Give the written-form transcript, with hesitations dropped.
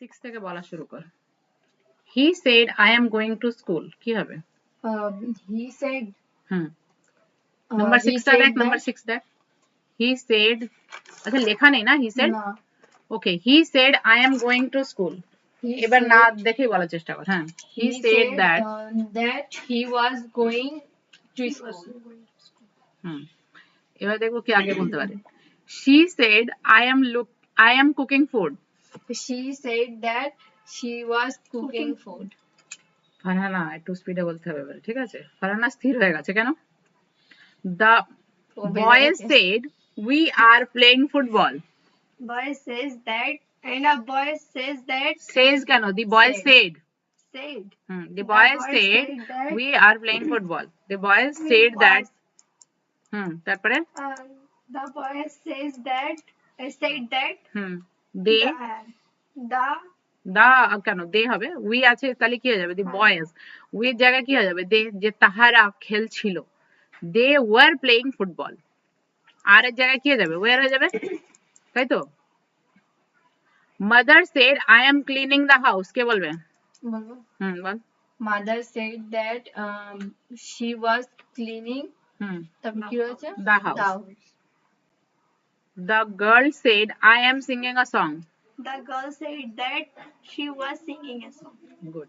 6 থেকে বলা শুরু কর। He said I am going to school কি হবে? He said. নাম্বার He 6টা said দেখ, that. নাম্বার 6 দেখ। He said, আচ্ছা লেখা নেই না he said? No. Okay, he said I am going to school। He এবার said, না দেখেই বলার চেষ্টা কর। হ্যাঁ, he said that that he was going to school. এবার দেখবো কি আগে বলতে পারে। She said I am cooking food। She said that she was cooking food. Farhana একটু স্পিডে বলতে হবে এবারে, ঠিক আছে? ফারহানা স্থির হয়ে গেছে কেন? The boy said we are playing football। Boy says that, and a boy says that. Says কেন? The boy said। Said. The boy said we are playing football। The boy said that। তারপরে The boy says that, said that। they the কেন দে হবে? We আছে তাহলে কি হয়ে যাবে? The boys. We এর জায়গায় কি হয়ে যাবে? দে, যে তাহারা খেলছিল। They were playing football. আর এর জায়গায় কি হয়ে যাবে? ওয়ার হয়ে যাবে, তাই তো? Mother said I am cleaning the house কে বলবে? বল। Mother said that she was cleaning the house। The girl said I am singing a song। The girl said that she was singing a song। Good।